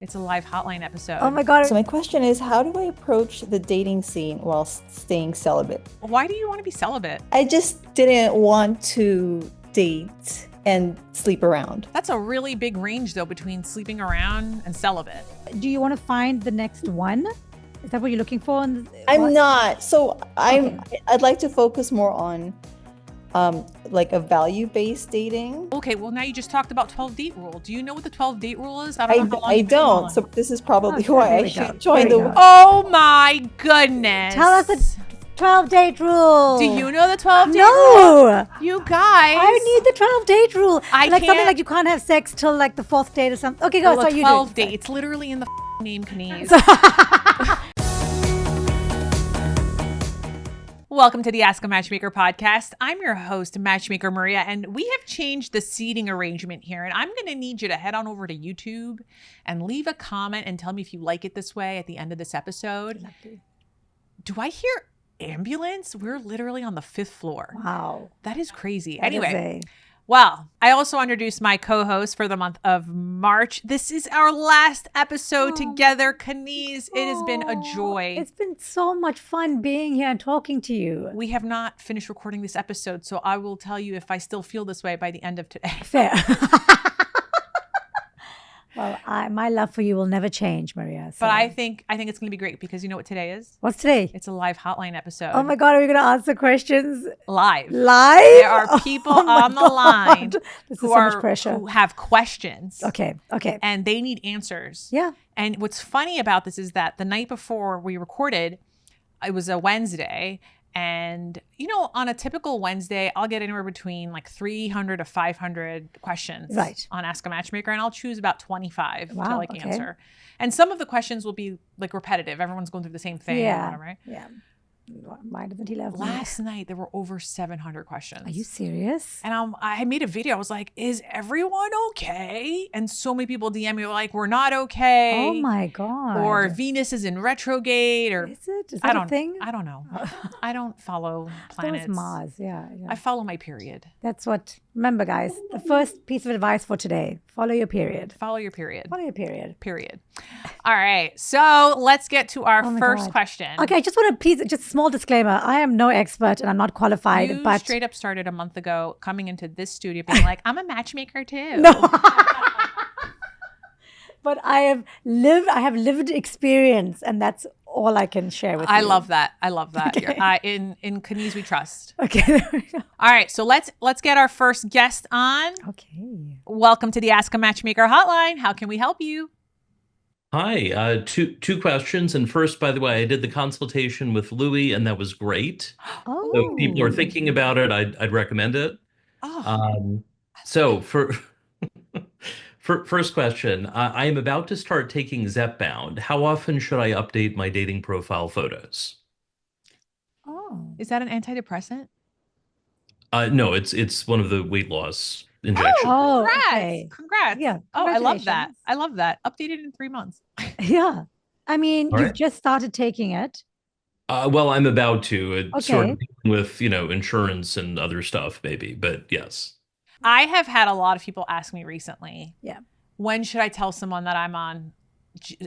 It's a live hotline episode. Oh my God. So my question is, how do I approach the dating scene while staying celibate? Why do you want to be celibate? I just didn't want to date and sleep around. That's a really big range though between sleeping around and celibate. Do you want to find the next one? Is that what you're looking for? I'm not. So I'd like to focus more on like a value-based dating. Okay, well now you just talked about 12 date rule. Do you know what the 12 date rule is? I don't know how long I you've been don't. on. So this is probably why I should join the. Oh my goodness. Tell us the 12 date rule. Do you know the 12 date rule? No. You guys. I need the 12 date rule. I like something can't- like you can't have sex till like the 4th date or something. Okay, go. Well, Sorry, you 12 do. date. It's literally in the name, Kaneez. Welcome to the Ask a Matchmaker podcast. I'm your host, Matchmaker Maria, and we have changed the seating arrangement here. And I'm going to need you to head on over to YouTube and leave a comment and tell me if you like it this way at the end of this episode. Do I hear ambulance? We're literally on the 5th floor. Wow. That is crazy. That is Anyway. Well, I also introduced my co-host for the month of March. This is our last episode together. Kaneez, it has been a joy. It's been so much fun being here and talking to you. We have not finished recording this episode, so I will tell you if I still feel this way by the end of today. Fair. Well, my love for you will never change, Maria. So. But I think it's going to be great because you know what today is? What's today? It's a live hotline episode. Oh my God, are we going to answer questions Live. live? There are people Oh my on the God. line This is who so much pressure. who have questions. Okay. And they need answers. Yeah. And what's funny about this is that the night before we recorded, it was a Wednesday. And, you know, on a typical Wednesday, I'll get anywhere between like 300 to 500 questions on Ask a Matchmaker. And I'll choose about 25 to answer. And some of the questions will be like repetitive. Everyone's going through the same thing. Yeah. Right? Yeah. Why doesn't he love me? Last night, there were over 700 questions. Are you serious? And I made a video. I was like, is everyone okay? And so many people DM me like, we're not okay. Oh my God. Or Venus is in retrograde. Or is it? Is that a thing? I don't know. I don't follow planets. That was Mars. Yeah. I follow my period. That's what. Remember, guys, the first piece of advice for today: follow your period. Follow your period. Follow your period. Period. All right. So let's get to our first God. question. Okay, I just want to please, just a small disclaimer: I am no expert and I'm not qualified. You but straight up started a month ago coming into this studio being like, I'm a matchmaker too. No. But I have lived experience, and that's all I can share with you. I love that. Okay. In Kaneez we trust. Okay, there we go. All right, so let's get our first guest on. Okay. Welcome to the Ask a Matchmaker hotline. How can we help you? Hi, two questions. And first, by the way, I did the consultation with Louie, and that was great. Oh. So if people are thinking about it, I'd recommend it. Oh. So for first question, I am about to start taking Zepbound. How often should I update my dating profile photos? Oh. Is that an antidepressant? No, it's one of the weight loss injections. Oh. Congrats. Okay. Congrats. Yeah. Oh, I love that. Congratulations. I love that. Updated in 3 months. Yeah. I mean, All you've right. just started taking it. Well, I'm about to sort Okay. of dealing with, insurance and other stuff, maybe. But yes. I have had a lot of people ask me recently, Yeah. when should I tell someone that I'm on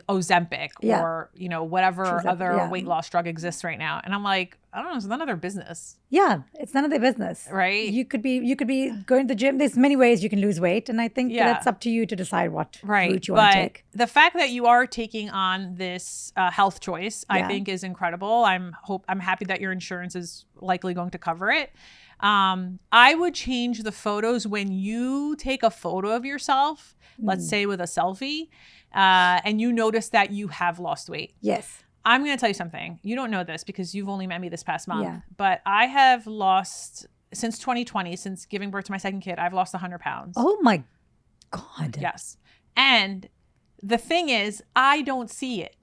Ozempic Yeah. or, whatever Ozempic, other yeah. weight loss drug exists right now? And I'm like, I don't know, it's none of their business, Yeah, it's none of their business. right? You could be going to the gym. There's many ways you can lose weight, and I think that's up to you to decide what route you want to take. The fact that you are taking on this health choice, I think, is incredible. I'm happy that your insurance is likely going to cover it. I would change the photos when you take a photo of yourself, let's say with a selfie, and you notice that you have lost weight. Yes. I'm going to tell you something. You don't know this because you've only met me this past month, Yeah. but I have lost since 2020, since giving birth to my second kid, I've lost 100 pounds. Oh my God. Yes. And the thing is, I don't see it.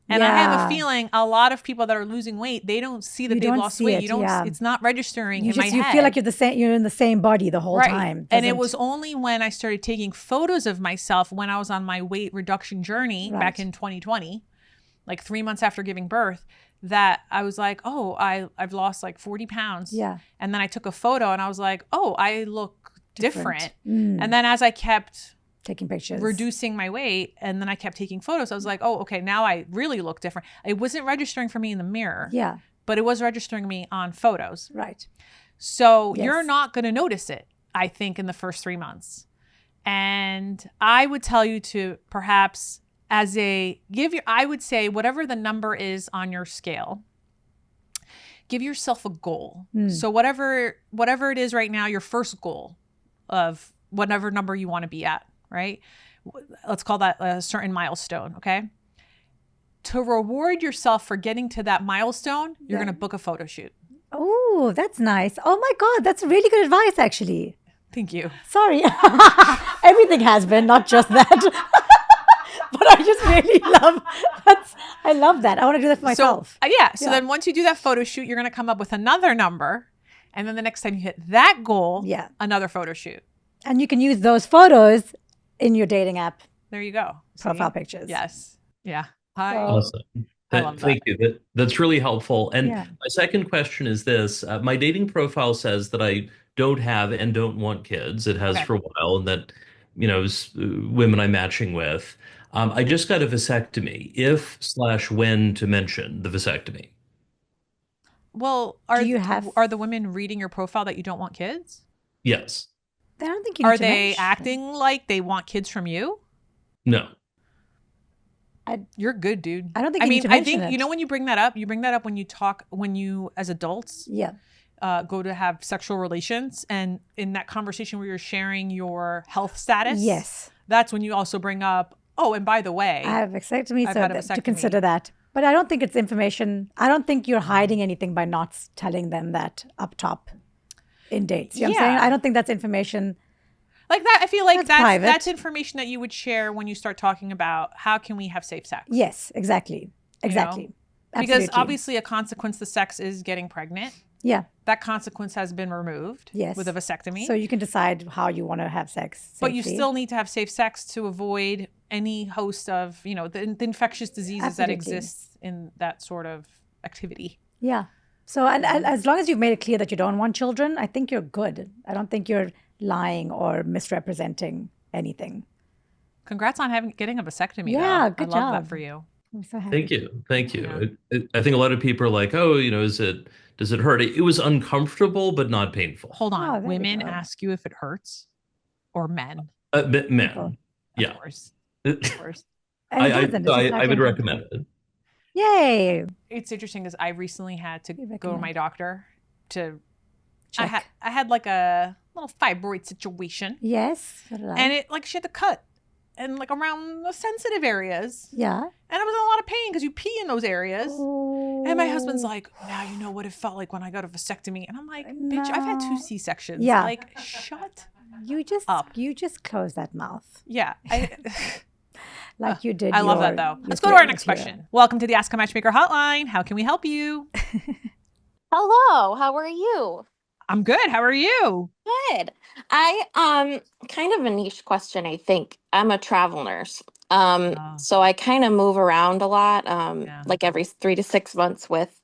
And I have a feeling a lot of people that are losing weight, they don't see that You they've don't lost see weight. it, You don't. yeah. It's not registering You in my you head. feel like you're in the same body the whole time. And it Doesn't- was only when I started taking photos of myself when I was on my weight reduction journey back in 2020, like 3 months after giving birth, that I was like, oh, I've lost like 40 pounds. Yeah. And then I took a photo and I was like, oh, I look different. Mm. And then as I kept taking pictures, reducing my weight. And then I kept taking photos. I was like, oh, okay, now I really look different. It wasn't registering for me in the mirror. Yeah. But it was registering me on photos. Right. So you're not going to notice it, I think, in the first 3 months. And I would tell you to perhaps I would say whatever the number is on your scale, give yourself a goal. So whatever it is right now, your first goal of whatever number you want to be at, right? Let's call that a certain milestone, okay? To reward yourself for getting to that milestone, you're going to book a photo shoot. Oh, that's nice. Oh my God, that's really good advice, actually. Thank you. Sorry. Everything has been, not just that. But I just really I love that. I want to do that for myself. So then once you do that photo shoot, you're going to come up with another number. And then the next time you hit that goal, another photo shoot. And you can use those photos in your dating app. There you go. Profile pictures. Yes. Yeah. Awesome. I love that. Thank you. That's really helpful. And my second question is this. My dating profile says that I don't have and don't want kids. It has for a while, and that, women I'm matching with. I just got a vasectomy. If/when to mention the vasectomy? Well, are the women reading your profile that you don't want kids? Yes. I don't think you need Are to they mention. acting like they want kids from you? No. You're good, dude. I don't think you need to mention it. When you bring that up when you as adults go to have sexual relations, and in that conversation where you're sharing your health status. Yes. That's when you also bring up, oh, and by the way, I have vasectomy, I've had a to vasectomy. consider that. But I don't think it's information. I don't think you're hiding anything by not telling them that up top in dates. You know what I'm saying? I don't think that's information. Like that, I feel like private. that's information that you would share when you start talking about how can we have safe sex. Yes, exactly. Exactly. Because obviously a consequence to sex is getting pregnant. Yeah. That consequence has been removed Yes. with a vasectomy. So you can decide how you want to have sex safely. But you still need to have safe sex to avoid any host of, the infectious diseases that exist in that sort of activity. Yeah. So and as long as you've made it clear that you don't want children, I think you're good. I don't think you're lying or misrepresenting anything. Congrats on getting a vasectomy. Yeah, though. good I love job. that for you. I'm so happy. Thank you. I think a lot of people are like, oh, does it hurt? It was uncomfortable, but not painful. Hold on. there you Women go. ask you if it hurts, or men? Men. Yeah. Of course. And it doesn't. I It's would actually recommend it. Yay. It's interesting because I recently had to go to recommend? my doctor to. Check. I had like a little fibroid situation, Yes. So did I. and she had to cut, and like around the sensitive areas, yeah. and I was in a lot of pain because you pee in those areas. Oh. And my husband's like, now you know what it felt like when I got a vasectomy, and I'm like, bitch, I've had 2 No. C-sections. Yeah. Like, shut You just up. You just close that mouth Yeah. like you did. I love that though. Let's go to our next question. Welcome to the Ask a Matchmaker hotline. How can we help you? Hello, how are you? I'm good. How are you? Good. I kind of a niche question, I think. I'm a travel nurse. So I kind of move around a lot, like every 3 to 6 months with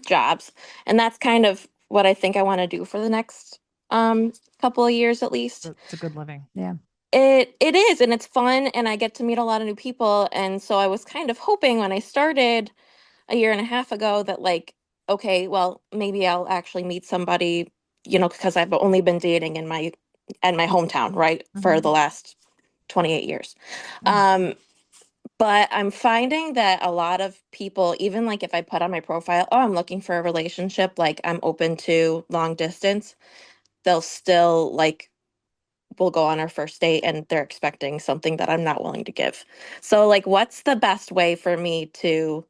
jobs. And that's kind of what I think I want to do for the next couple of years at least. It's a good living. Yeah. It is, and it's fun, and I get to meet a lot of new people. And so I was kind of hoping when I started a year and a half ago that like, okay, well, maybe I'll actually meet somebody, because I've only been dating in my hometown, right, for the last 28 years. But I'm finding that a lot of people, even like if I put on my profile, oh, I'm looking for a relationship, like I'm open to long distance, they'll still we'll go on our first date and they're expecting something that I'm not willing to give. So like, what's the best way for me to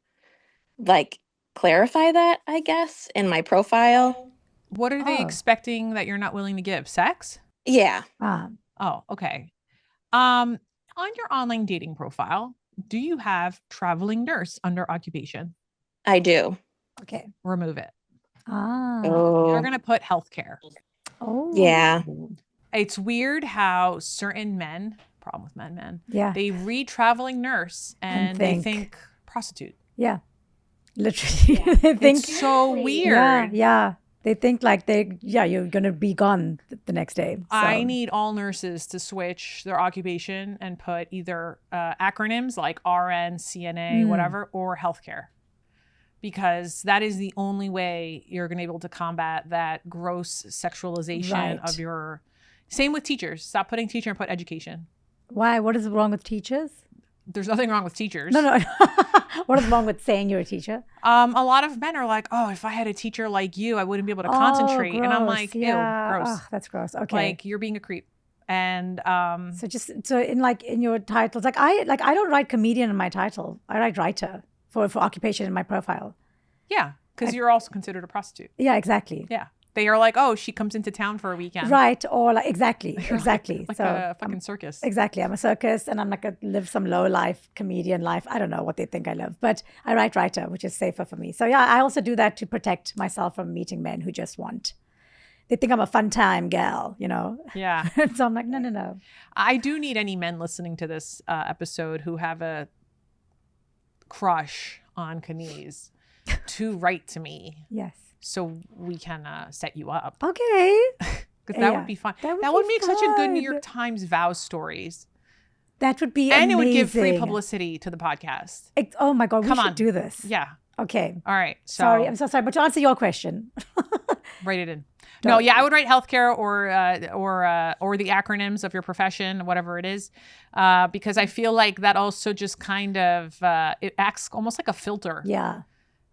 clarify that, I guess, in my profile? What are they expecting that you're not willing to give? Sex? Yeah. Oh, okay. On your online dating profile, do you have traveling nurse under occupation? I do. Okay. Remove it. Oh. You're going to put healthcare. Oh. Yeah. It's weird how certain men, problem with men, Yeah. they read traveling nurse and they think prostitute. Yeah. Literally. They think It's so weird. Yeah. They think like you're going to be gone the next day. So. I need all nurses to switch their occupation and put either acronyms like RN, CNA, whatever, or healthcare. Because that is the only way you're going to be able to combat that gross sexualization of your... Same with teachers. Stop putting teacher and put education. Why? What is wrong with teachers? There's nothing wrong with teachers. No. What is wrong with saying you're a teacher? A lot of men are like, oh, if I had a teacher like you, I wouldn't be able to concentrate. Gross. And I'm like, ew, gross. Oh, that's gross. Okay. Like, you're being a creep. And so in your titles, I don't write comedian in my title. I write writer for occupation in my profile. Yeah, because you're also considered a prostitute. Yeah, exactly. Yeah. They are like, oh, she comes into town for a weekend. Right. Or like, exactly. Like so a fucking circus. Exactly. I'm a circus and I'm like live some low life comedian life. I don't know what they think I live, but I write writer, which is safer for me. So yeah, I also do that to protect myself from meeting men who just they think I'm a fun time gal, Yeah. So I'm like, no. I do need any men listening to this episode who have a crush on Kaneez to write to me. Yes. So we can set you up. Okay. Because that would be fun. That would make such a good New York Times vows stories. That would be and amazing. It would give free publicity to the podcast. Oh my God, we should do this. Yeah. Okay. All right. So I'm so sorry, but to answer your question. Write it in. No, yeah, I would write healthcare or the acronyms of your profession, whatever it is, because I feel like that also just kind of it acts almost like a filter. Yeah.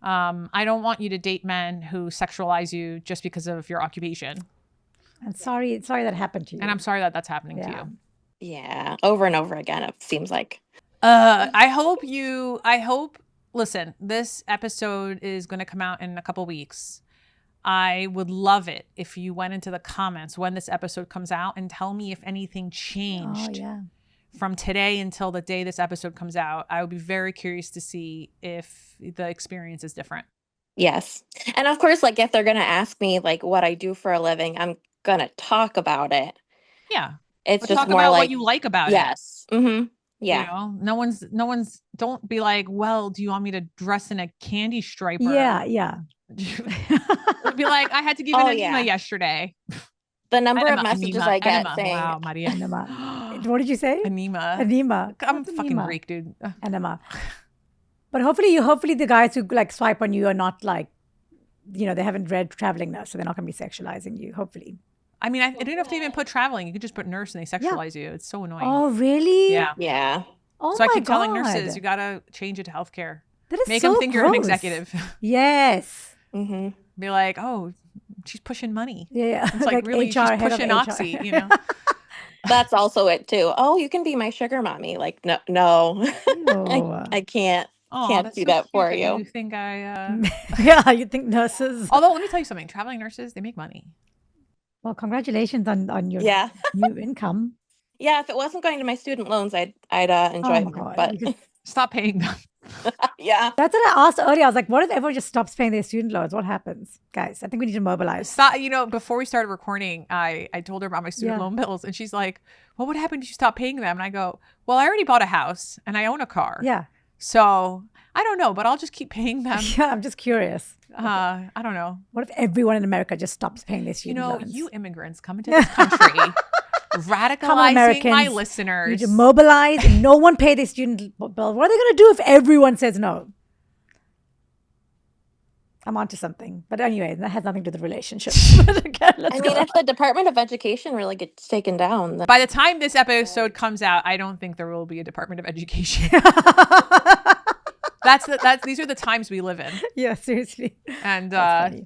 I don't want you to date men who sexualize you just because of your occupation. I'm sorry that happened to you. And I'm sorry that that's happening to you. Yeah, over and over again, it seems like. Listen, this episode is going to come out in a couple weeks. I would love it if you went into the comments when this episode comes out and tell me if anything changed from today until the day this episode comes out. I would be very curious to see if the experience is different. Yes. And of course, like if they're going to ask me like what I do for a living, I'm going to talk about it. Yeah. It's but just talk more about like what you like about it. Yes. Mm-hmm. Yeah. No one's don't be like, well, do you want me to dress in a candy striper? Yeah. Be like, I had to give an enema yesterday. The number of messages I get saying, wow, Maria. Enema. What did you say? Enema. I'm fucking Greek, dude. Enema. But hopefully the guys who like swipe on you are not like, they haven't read traveling nurse, so they're not going to be sexualizing you, hopefully. I mean, you don't have to even put traveling. You could just put nurse and they sexualize you. It's so annoying. Oh, really? Yeah. Yeah. Oh, so I keep telling nurses, you got to change it to healthcare. That is Make so them think gross. you're an executive. Yes. Mm-hmm. Be like, oh, she's pushing money. Yeah. It's like really, HR, she's pushing oxy, That's also it too. Oh, you can be my sugar mommy. Like, no. I can't do that so for cute you. You think Yeah, you think nurses. Although, let me tell you something. Traveling nurses, they make money. Well, congratulations on your new income. Yeah, if it wasn't going to my student loans, I'd enjoy it more. But stop paying them. Yeah. That's what I asked earlier. I was like, what if everyone just stops paying their student loans? What happens? Guys, I think we need to mobilize. Before we started recording, I told her about my student loan bills and she's like, what would happen if you stop paying them? And I go, well, I already bought a house and I own a car. Yeah. So I don't know, but I'll just keep paying them. Yeah, I'm just curious. I don't know. What if everyone in America just stops paying their student loans? You immigrants come into this country radicalizing my listeners. You need to mobilize and no one pay their student bill. What are they going to do if everyone says no? I'm onto something. But anyway, that has nothing to do with the relationship. If the Department of Education really gets taken down. Then... By the time this episode comes out, I don't think there will be a Department of Education. These are the times we live in. Yeah, seriously. And I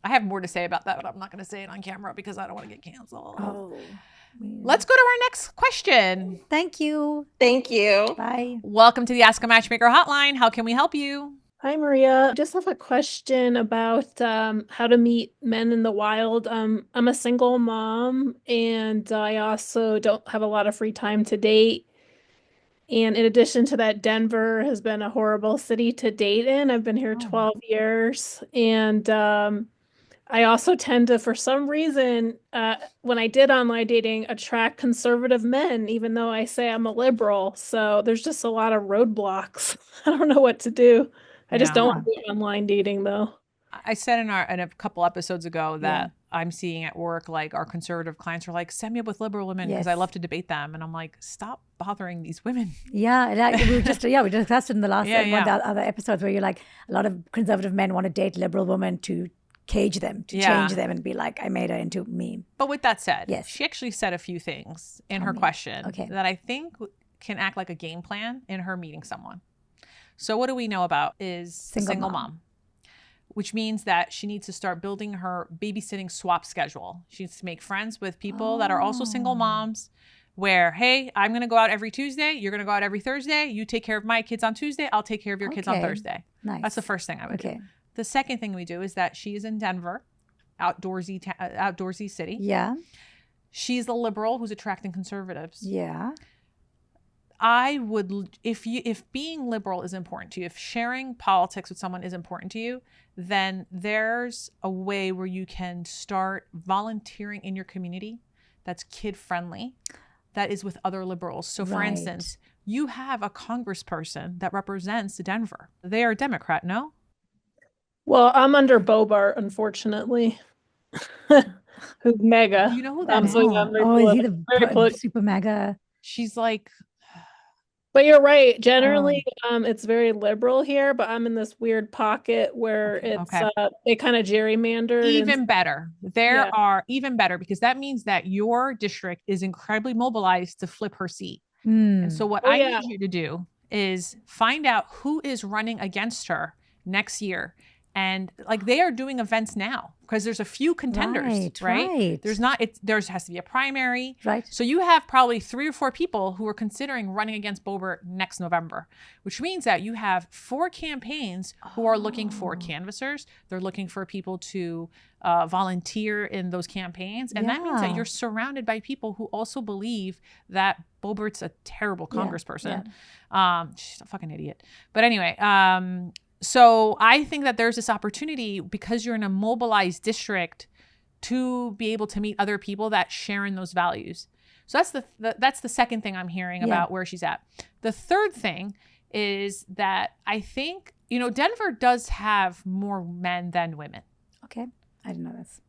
have more to say about that, but I'm not going to say it on camera because I don't want to get canceled. Oh. Let's go to our next question. Thank you. Bye. Welcome to the Ask a Matchmaker Hotline. How can we help you? Hi, Maria. Just have a question about how to meet men in the wild. I'm a single mom, and I also don't have a lot of free time to date. And in addition to that, Denver has been a horrible city to date in. I've been here 12 years. And I also tend to, for some reason, when I did online dating, attract conservative men, even though I say I'm a liberal. So there's just a lot of roadblocks. I don't know what to do. I just don't want to do online dating, though. I said in a couple episodes ago that I'm seeing at work, like our conservative clients are like, set me up with liberal women because I love to debate them. And I'm like, stop bothering these women. Yeah, like we discussed it in the last one of the other episodes where you're like, a lot of conservative men want to date liberal women to cage them, to change them and be like, I made her into me. But with that said, she actually said a few things in her question that I think can act like a game plan in her meeting someone. So what do we know about is single mom, which means that she needs to start building her babysitting swap schedule. She needs to make friends with people that are also single moms where, hey, I'm going to go out every Tuesday. You're going to go out every Thursday. You take care of my kids on Tuesday. I'll take care of your kids on Thursday. Nice. That's the first thing I would do. The second thing we do is that she is in Denver, outdoorsy city. Yeah. She's a liberal who's attracting conservatives. Yeah. I would, if being liberal is important to you, if sharing politics with someone is important to you, then there's a way where you can start volunteering in your community that's kid friendly, that is with other liberals. So for instance, you have a congressperson that represents Denver. They are a Democrat, no? Well, I'm under Bobart, unfortunately. Who's mega. Do you know who that is? Is he the super mega? She's like... But you're right. Generally, it's very liberal here, but I'm in this weird pocket where it's they kind of gerrymandered. Even better. Even better, because that means that your district is incredibly mobilized to flip her seat. And so what I need you to do is find out who is running against her next year. And like they are doing events now because there's a few contenders, right? There has to be a primary. Right. So you have probably 3 or 4 people who are considering running against Bobert next November, which means that you have 4 campaigns who are looking for canvassers. They're looking for people to volunteer in those campaigns. And that means that you're surrounded by people who also believe that Bobert's a terrible congressperson. She's a fucking idiot. But anyway, so I think that there's this opportunity because you're in a mobilized district to be able to meet other people that share in those values. So that's the second thing I'm hearing about where she's at. The third thing is that I think, Denver does have more men than women. Okay. I didn't know this.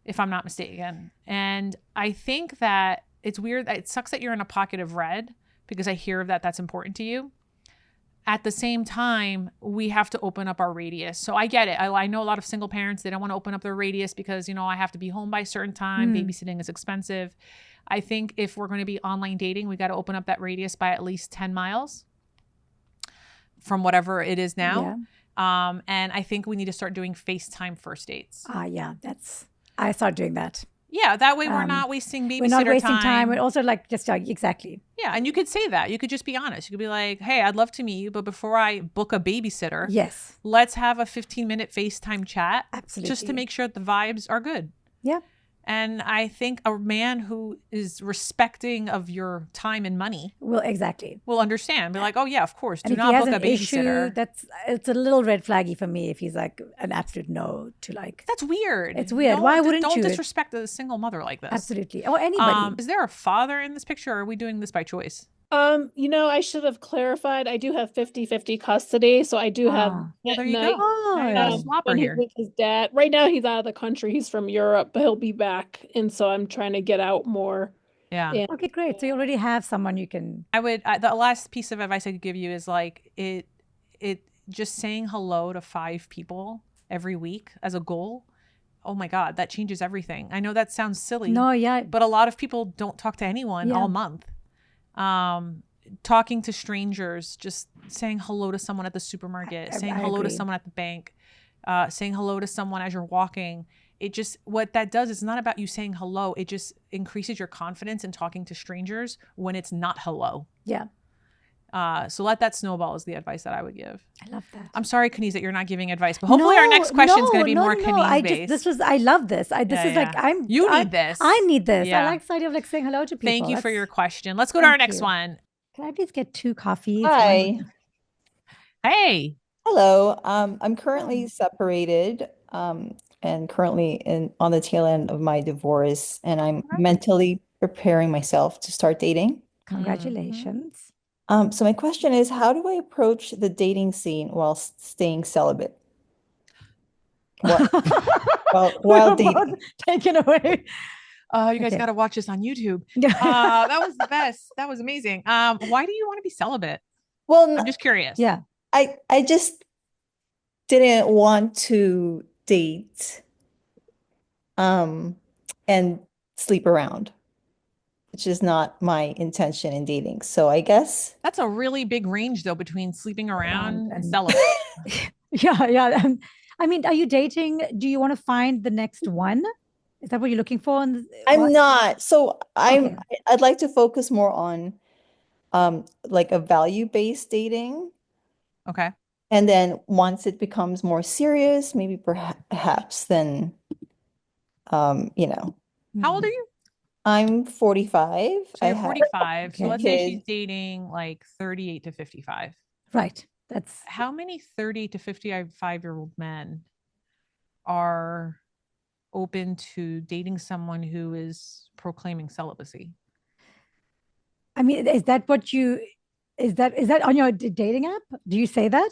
If I'm not mistaken. And I think that it's weird. It sucks that you're in a pocket of red because I hear that that's important to you. At the same time, we have to open up our radius. So I get it. I know a lot of single parents, they don't want to open up their radius because, I have to be home by a certain time. Babysitting is expensive. I think if we're going to be online dating, we got to open up that radius by at least 10 miles from whatever it is now. Yeah. And I think we need to start doing FaceTime first dates. I started doing that. Yeah, that way we're not wasting babysitter time. We're not wasting time. We're also exactly. Yeah, and you could say that. You could just be honest. You could be like, hey, I'd love to meet you, but before I book a babysitter, let's have a 15-minute FaceTime chat. Absolutely. Just to make sure the vibes are good. Yeah. And I think a man who is respecting of your time and money will understand. Be like, oh yeah, of course. Do not book a babysitter. It's a little red flaggy for me if he's like an absolute no to like. That's weird. It's weird. Why wouldn't you? Don't disrespect a single mother like this. Absolutely. Or anybody. Is there a father in this picture, or are we doing this by choice? I should have clarified. I do have 50-50 custody, so I do have there you go. When he's with his dad. Right now he's out of the country. He's from Europe, but he'll be back. And so I'm trying to get out more. Yeah. Okay, great. So you already have someone you can. The last piece of advice I could give you is like it just saying hello to 5 people every week as a goal. Oh my God, that changes everything. I know that sounds silly. No, yeah. But a lot of people don't talk to anyone all month. Talking to strangers, just saying hello to someone at the supermarket, saying hello to someone at the bank, saying hello to someone as you're walking. What that does is not about you saying hello. It just increases your confidence in talking to strangers when it's not hello. Yeah. So let that snowball is the advice that I would give. I love that. I'm sorry, Kaneez, that you're not giving advice, but hopefully our next question is going to be more Kaneez based. I love this. You need this. I need this. Yeah. I like the idea of like saying hello to people. Thank you for your question. Let's go to our next one. Can I please get 2 coffees? Hi. Hey. Hello. I'm currently separated and currently on the tail end of my divorce, and I'm mentally preparing myself to start dating. Congratulations. So my question is, how do I approach the dating scene while staying celibate? while dating. Taken away. You guys got to watch this on YouTube. That was the best. That was amazing. Why do you want to be celibate? Well, I'm just curious. Yeah. I just didn't want to date and sleep around, which is not my intention in dating. So I guess That's a really big range though between sleeping around and celibate. Yeah. I mean, are you dating? Do you want to find the next one? Is that what you're looking for? I'm not. So Okay. I'd like to focus more on like a value-based dating. Okay. And then once it becomes more serious, maybe perhaps then How old are you? I'm 45. So you're 45. So Okay. let's say she's kids. dating like 38 to 55. Right. That's How many 30 to 55-year-old men are open to dating someone who is proclaiming celibacy? I mean, is that on your dating app? Do you say that?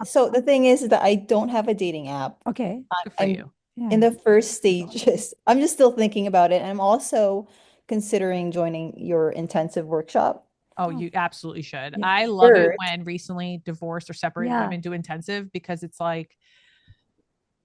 So the thing is that I don't have a dating app. Okay. Good for I'm you. Yeah. in the first stages. I'm just still thinking about it. And I'm also considering joining your intensive workshop. Oh, you absolutely should. Yeah. I love it Third. when recently divorced or separated Yeah. women do intensive because it's like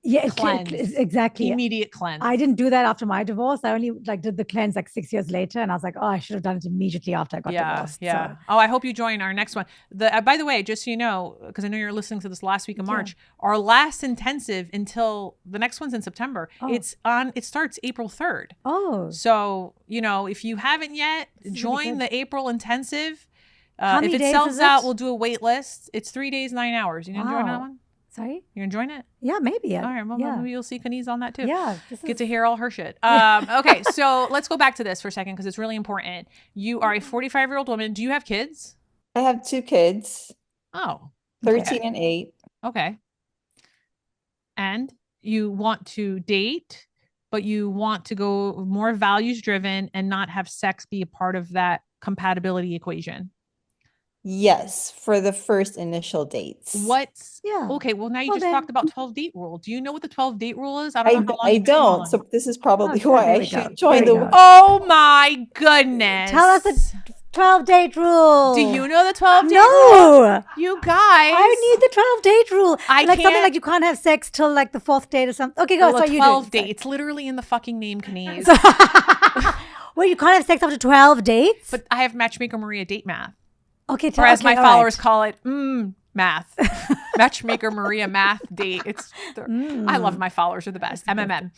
Yeah, cleanse. exactly. Immediate cleanse. I didn't do that after my divorce. I only did the cleanse like 6 years later, and I was like, oh, I should have done it immediately after I got divorced. Yeah. So, Oh, I hope you join our next one. By the way, just so you know, because I know you're listening to this last week of March, our last intensive until the next one's in September. Oh. It starts April 3rd. oh, So, if you haven't yet, This is really join good. the April intensive. How If many it days sells is out, it? we'll do a wait list. It's 3 days, 9 hours. You gonna join that Wow. one? sorry. You're enjoying it? Yeah, maybe. All right. Well, yeah. maybe you'll see Kaneez on that too. Yeah. Get to hear all her shit. Okay, so let's go back to this for a second because it's really important. You are a 45-year-old woman. Do you have kids? I have 2 kids, Oh, 13 and 8. okay. And you want to date, but you want to go more values driven and not have sex be a part of that compatibility equation. Yes, for the first initial dates. What's Yeah. okay? Well, now you Well, just then- talked about 12 date rule. Do you know what the 12 date rule is? I don't know how long I you've been don't. following. So this is probably Okay, why there I we go. should join There we the. go. Oh my goodness! Tell us the 12 date rule. Do you know the 12 date rule? No. You guys. I need the 12 date rule. I like something can't- like you can't have sex till like the 4th date or something. Okay, go. Well, So a you 12 do. date. It's literally in the fucking name, Kaneez. Well, you can't have sex after 12 dates? But I have Matchmaker Maria date math. Okay, Or as my all followers right. call it, math. Matchmaker Maria math date. I love my followers. Are the best. MMM.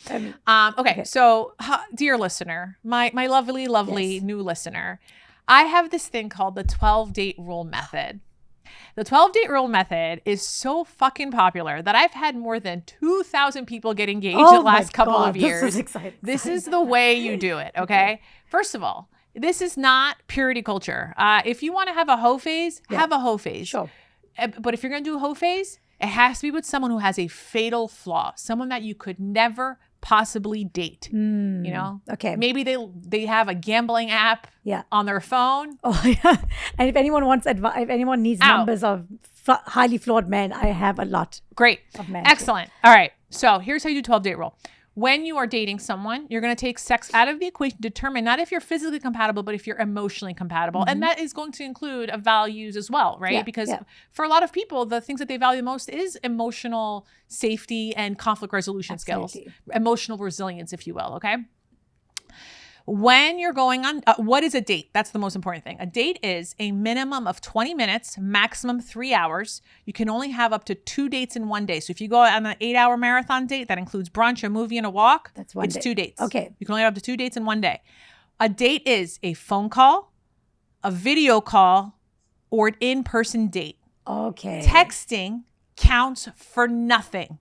Okay, so dear listener, my lovely Yes. new listener, I have this thing called the 12 date rule method. The 12 date rule method is so fucking popular that I've had more than 2,000 people get engaged Oh the last my couple God, of years. This is exciting. This is the way you do it, okay? First of all, this is not purity culture. If you want to have a hoe phase, have a hoe phase. Sure. But if you're going to do a hoe phase, it has to be with someone who has a fatal flaw, someone that you could never possibly date. Okay. Maybe they have a gambling app Yeah. on their phone. Oh, yeah. And if anyone wants advice, if anyone needs numbers of highly flawed men, I have a lot Great. of men. Excellent. All right. So here's how you do 12 date rule. When you are dating someone, you're going to take sex out of the equation, determine not if you're physically compatible, but if you're emotionally compatible. And that is going to include values as well, right? Yeah, Because yeah. for a lot of people, the things that they value most is emotional safety and conflict resolution skills, Absolutely. emotional resilience, if you will. Okay. When you're going on, what is a date? That's the most important thing. A date is a minimum of 20 minutes, maximum 3 hours. You can only have up to 2 dates in one day. So if you go on an 8-hour marathon date, that includes brunch, a movie, and a walk, That's one it's day. 2 dates. Okay. You can only have up to 2 dates in one day. A date is a phone call, a video call, or an in-person date. Okay. Texting counts for nothing.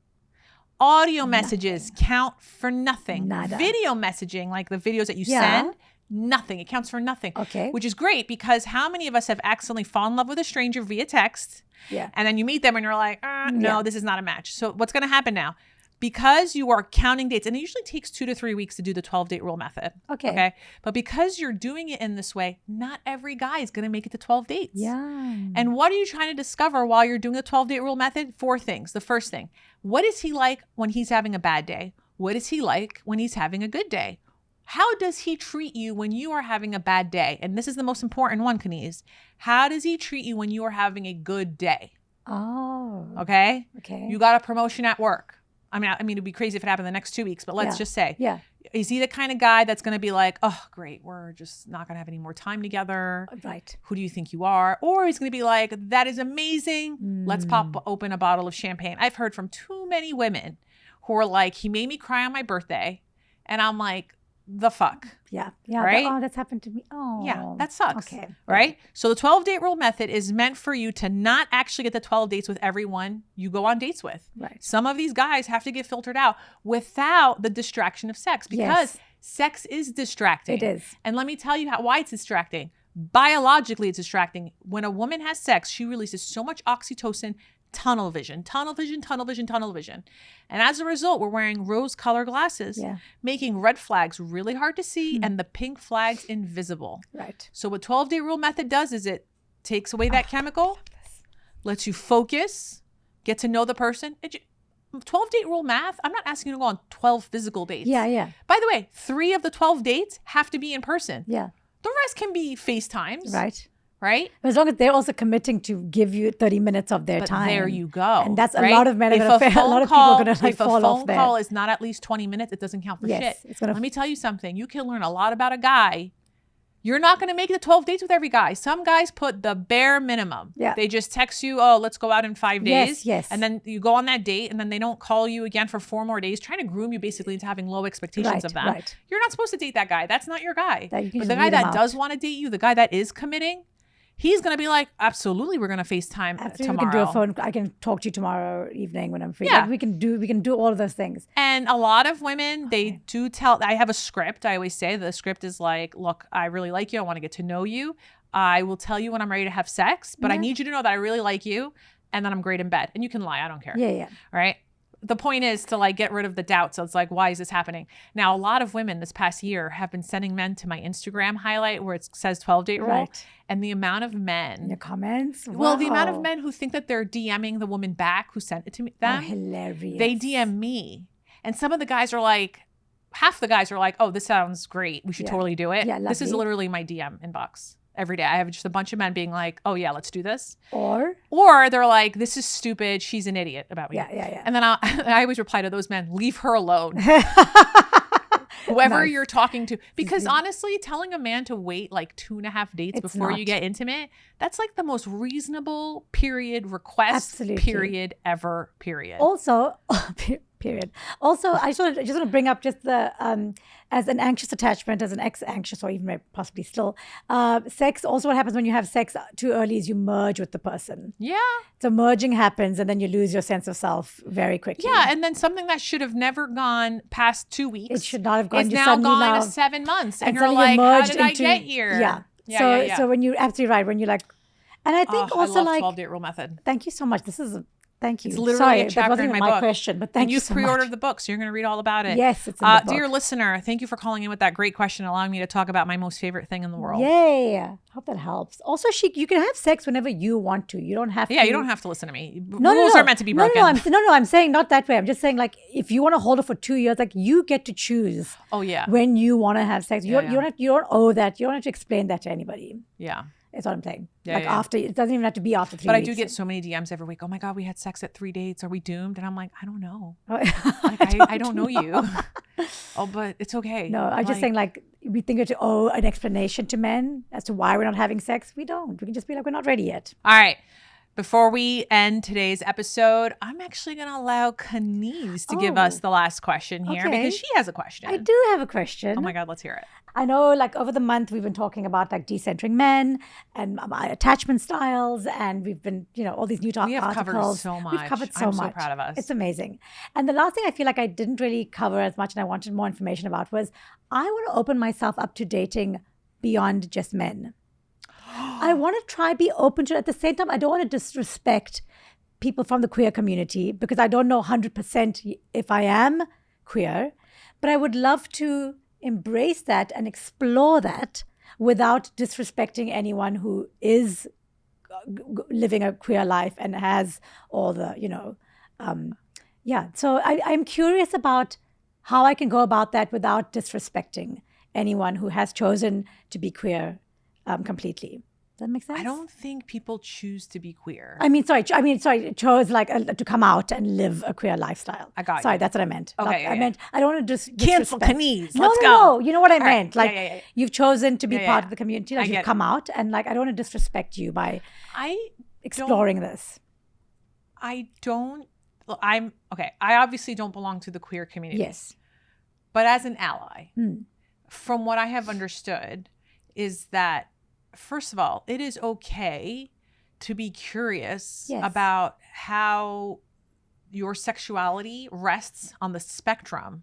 Audio messages count for nothing. Nada. Video messaging, like the videos that you Yeah. send, nothing. It counts for nothing. Okay. Which is great because how many of us have accidentally fallen in love with a stranger via text Yeah. and then you meet them and you're like, no, Yeah. this is not a match. So what's going to happen now? because you are counting dates, and it usually takes 2 to 3 weeks to do the 12-date rule method. Okay. But because you're doing it in this way, not every guy is going to make it to 12 dates. Yeah. And what are you trying to discover while you're doing the 12-date rule method? 4 things. The first thing, what is he like when he's having a bad day? What is he like when he's having a good day? How does he treat you when you are having a bad day? And this is the most important one, Kaneez. How does he treat you when you are having a good day? Oh. Okay? Okay. You got a promotion at work. I mean, it'd be crazy if it happened the next 2 weeks, but let's just say, is he the kind of guy that's going to be like, oh, great, we're just not going to have any more time together. Right. Who do you think you are? Or he's going to be like, that is amazing. Let's pop open a bottle of champagne. I've heard from too many women who are like, he made me cry on my birthday. And I'm like, the fuck. Yeah. Right? That's happened to me. Oh. Yeah, that sucks. Okay. Right? So the 12-date rule method is meant for you to not actually get the 12 dates with everyone you go on dates with. Right. Some of these guys have to get filtered out without the distraction of sex, because sex is distracting. It is. And let me tell you why it's distracting. Biologically, it's distracting. When a woman has sex, she releases so much oxytocin, tunnel vision. And as a result, we're wearing rose-colored glasses, making red flags really hard to see and the pink flags invisible. Right. So what 12-date rule method does is it takes away that chemical, lets you focus, get to know the person. 12-date rule math, I'm not asking you to go on 12 physical dates. Yeah. By the way, 3 of the 12 dates have to be in person. Yeah. The rest can be FaceTimes. Right? But as long as they're also committing to give you 30 minutes of their time. There you go. And that's a lot of men are going to fail. A lot of people are going to like fall off there. If a phone call is not at least 20 minutes, it doesn't count for shit. Let me tell you something. You can learn a lot about a guy. You're not going to make it to 12 dates with every guy. Some guys put the bare minimum. Yeah. They just text you, oh, let's go out in 5 days. Yes. And then you go on that date and then they don't call you again for 4 more days, trying to groom you basically into having low expectations of them. Right. You're not supposed to date that guy. That's not your guy. But the guy that does want to date you, the guy that is committing, he's going to be like, absolutely, we're going to FaceTime tomorrow. We can do a phone. I can talk to you tomorrow evening when I'm free. Yeah. Like we can do all of those things. And a lot of women, they do tell, I have a script. I always say the script is like, look, I really like you. I want to get to know you. I will tell you when I'm ready to have sex, but I need you to know that I really like you and that I'm great in bed. And you can lie. I don't care. Yeah. All right. The point is to like get rid of the doubt. So it's like, why is this happening? Now, a lot of women this past year have been sending men to my Instagram highlight where it says 12-date rule. Right. And the amount of men. In the comments? Well, the amount of men who think that they're DMing the woman back who sent it to them. Oh, hilarious. They DM me. And some of the guys are like, half the guys are like, oh, this sounds great. We should totally do it. Yeah, this is lovely. literally my DM inbox. Every day I have just a bunch of men being like, oh yeah, let's do this. Or they're like, this is stupid. She's an idiot about me. Yeah. And then I always reply to those men, leave her alone. Whoever you're talking to. Because honestly, telling a man to wait like 2.5 dates before you get intimate, that's like the most reasonable request period ever, period. Also, period. Also, I just want to bring up just the as an anxious attachment, as an ex-anxious, or even possibly still, sex. Also, what happens when you have sex too early is you merge with the person. Yeah. So merging happens, and then you lose your sense of self very quickly. Yeah, and then something that should have never gone past 2 weeks. It should not have gone. It's now gone to 7 months, and you're like, how did I get here? Yeah. So when you're absolutely right, when you're like, and I think also I love 12-date rule method. Thank you so much. This is thank you. It's literally a chapter that wasn't in even my book. Question, but thank you so much. You've pre-ordered the book, so you're going to read all about it. Yes, it's in the book. Dear listener, thank you for calling in with that great question, allowing me to talk about my most favorite thing in the world. Yay. Hope that helps. Also, you can have sex whenever you want to. You don't have to. Yeah, you don't have to listen to me. Rules are meant to be broken. I'm saying not that way. I'm just saying, like, if you want to hold it for 2 years, like, you get to choose. Oh, yeah. When you want to have sex. You don't owe that. You don't have to explain that to anybody. Yeah. That's what I'm saying. Yeah, after, it doesn't even have to be after 3 weeks. But I do get so many DMs every week. Oh my God, we had sex at 3 dates. Are we doomed? And I'm like, I don't know. I don't know you. Oh, but it's okay. No, I'm just saying, like, we think we have to owe an explanation to men as to why we're not having sex. We don't. We can just be like, we're not ready yet. All right. Before we end today's episode, I'm actually going to allow Kaneez to give us the last question here because she has a question. I do have a question. Oh my God, let's hear it. I know, like, over the month, we've been talking about, like, decentering men and my attachment styles, and we've been, all these new articles. We have covered so much. We've covered so much. I'm so proud of us. It's amazing. And the last thing I feel like I didn't really cover as much and I wanted more information about was I want to open myself up to dating beyond just men. I want to be open to it. At the same time, I don't want to disrespect people from the queer community, because I don't know 100% if I am queer, but I would love to embrace that and explore that without disrespecting anyone who is living a queer life and has all the, So I'm curious about how I can go about that without disrespecting anyone who has chosen to be queer completely. Does that make sense? I don't think people choose to be queer. Chose to come out and live a queer lifestyle. I got you. Sorry, that's what I meant. Okay, I meant I don't want to just cancel disrespect. Kaneez. Let's go. No. You know what I meant? Right. Like Yeah. you've chosen to be part of the community. Like I you've get come out, and like I don't want to disrespect you by I exploring this. I obviously don't belong to the queer community. Yes. But as an ally, from what I have understood, is that first of all, it is okay to be curious about how your sexuality rests on the spectrum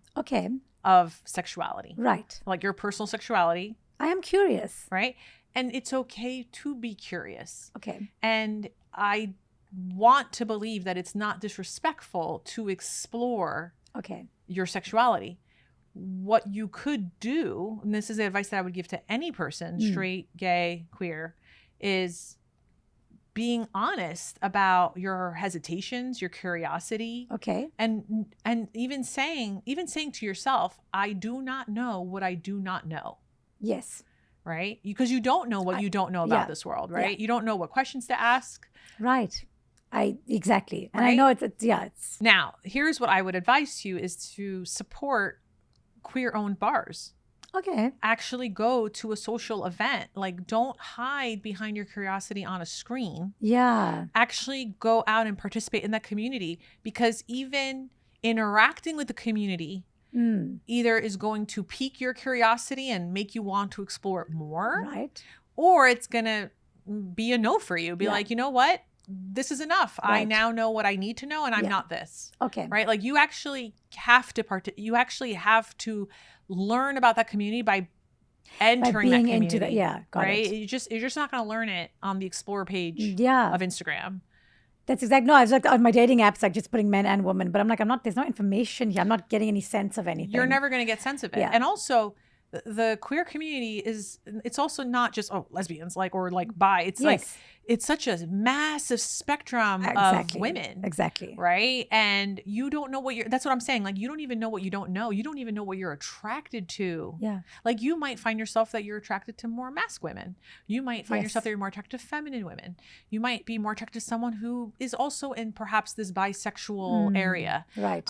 of sexuality. Right. Like your personal sexuality. I am curious. Right. And it's okay to be curious. Okay. And I want to believe that it's not disrespectful to explore your sexuality. What you could do, and this is the advice that I would give to any person, straight, gay, queer, is being honest about your hesitations, your curiosity. Okay. And even saying to yourself, I do not know what I do not know. Yes. Right? Because you don't know what you don't know about this world, right? Yeah. You don't know what questions to ask. Right. Exactly. And Right? I know it's Now, here's what I would advise you is to support queer-owned bars. okay. Actually go to a social event. Like, don't hide behind your curiosity on a screen. Yeah. Actually go out and participate in that community, because even interacting with the community either is going to pique your curiosity and make you want to explore it more, Right. or it's going to be a no for you. Be Yeah. like, you know what? This is enough. I Right. now know what I need to know, and I'm Yeah. not this. Okay. Right? Like, you actually have to learn about that community by entering being that community. into the got right? it. You're just not going to learn it on the Explore page Yeah. of Instagram. That's exactly. No, I was like on my dating apps, like just putting men and women, but I'm like, there's no information here. I'm not getting any sense of anything. You're never going to get sense of it. Yeah. And also, the queer community it's also not just lesbians or bi. It's like Yes. it's such a massive spectrum Exactly. of women. Exactly. Right? And you don't know that's what I'm saying. Like, you don't even know what you don't know. You don't even know what you're attracted to. Yeah. Like, you might find yourself that you're attracted to more masc women. You might find yourself that you're more attracted to feminine women. You might be more attracted to someone who is also in perhaps this bisexual area. Right.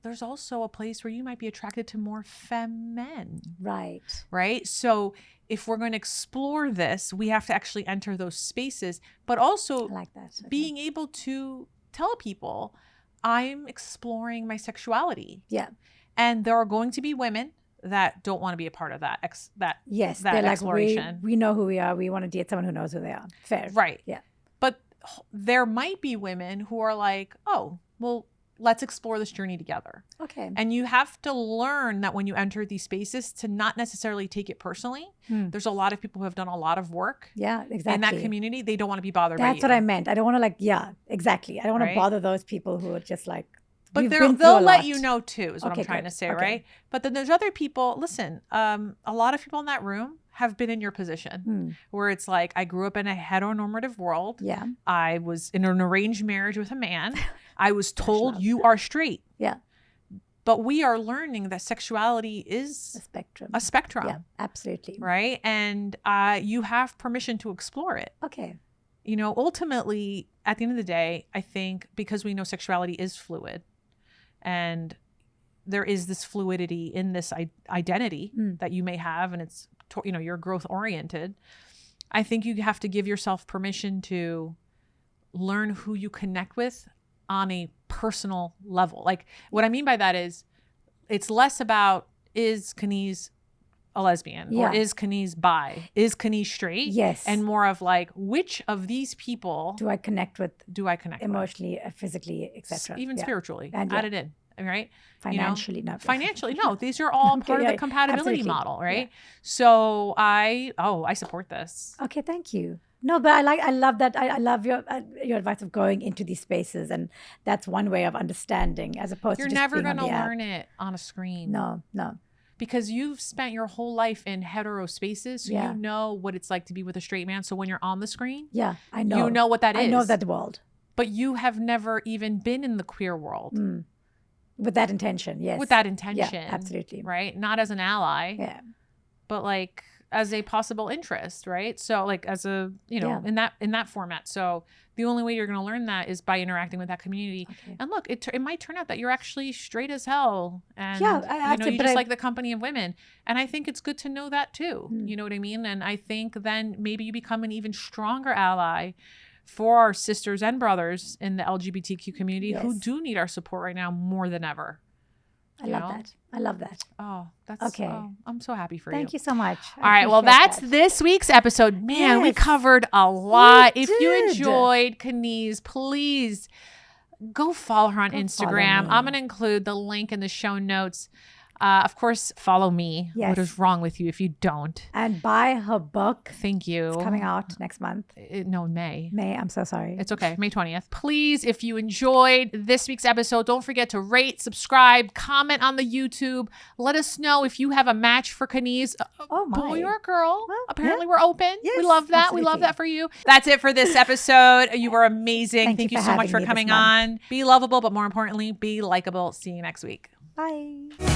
There's also a place where you might be attracted to more femmen. Right. Right? So if we're going to explore this, we have to actually enter those spaces, but also I like that. Okay. being able to tell people, I'm exploring my sexuality. Yeah. And there are going to be women that don't want to be a part of that Yes. that They're like, exploration. we know who we are. We want to date someone who knows who they are. Fair. Right. Yeah. But there might be women who are like, oh, well, let's explore this journey together. Okay. And you have to learn that when you enter these spaces to not necessarily take it personally. There's a lot of people who have done a lot of work Yeah, exactly. in that community. They don't want to be bothered by you. That's what I meant. I don't want to exactly. I don't want Right? to bother those people who are just like, But we've been through they'll a let lot. you know too, is what Okay, I'm trying good. to say, Okay. right? But then there's other people, listen, a lot of people in that room have been in your position where it's like, I grew up in a heteronormative world. Yeah. I was in an arranged marriage with a man. I was told love. you are straight. Yeah. But we are learning that sexuality is A spectrum. a spectrum, Yeah, absolutely. right? And you have permission to explore it. Okay. Ultimately, at the end of the day, I think because we know sexuality is fluid and there is this fluidity in this identity that you may have, and it's, you're growth oriented. I think you have to give yourself permission to learn who you connect with on a personal level. Like, what I mean by that is, it's less about, is Kaneez a lesbian or is Kaneez bi? Is Kaneez straight? Yes. And more of like, which of these people Do I connect with do I connect emotionally, physically, with? etc. Even Yeah. spiritually, And add it in, right? Financially, no. Financially, no. These are all Okay, part of yeah, the compatibility absolutely. model, right? So I support this. Okay, thank you. No, but I love that. I love your advice of going into these spaces, and that's one way of understanding as opposed You're to just never being on going to the app. learn it on a screen. No. Because you've spent your whole life in hetero spaces, so Yeah. you know what it's like to be with a straight man. So when you're on the screen, Yeah, I know. you know what that is. I know that world. But you have never even been in the queer world. With that intention, yes. With that intention. Yeah, absolutely. Right? Not as an ally. Yeah. But like as a possible interest, right? So like as a, in that format. So the only way you're going to learn that is by interacting with that community. Okay. And look, it might turn out that you're actually straight as hell, and you just like the company of women. And I think it's good to know that too. You know what I mean? And I think then maybe you become an even stronger ally for our sisters and brothers in the LGBTQ community who do need our support right now more than ever. I love that. Oh, that's okay. Oh, I'm so happy for you. Thank you so much. All right. Well, that's this week's episode. Man, we covered a lot. If you enjoyed Kaneez, please go follow her on Instagram. I'm going to include the link in the show notes. Of course, follow me. Yes. What is wrong with you if you don't? And buy her book. Thank you. It's coming out next month. No, May. May. I'm so sorry. It's okay. May 20th. Please, if you enjoyed this week's episode, don't forget to rate, subscribe, comment on the YouTube. Let us know if you have a match for Kaneez. Boy or girl. Well, apparently we're open. Yes, we love that. absolutely. We love that for you. That's it for this episode. You were amazing. Thank you so much for coming on. Be lovable, but more importantly, be likable. See you next week. Bye.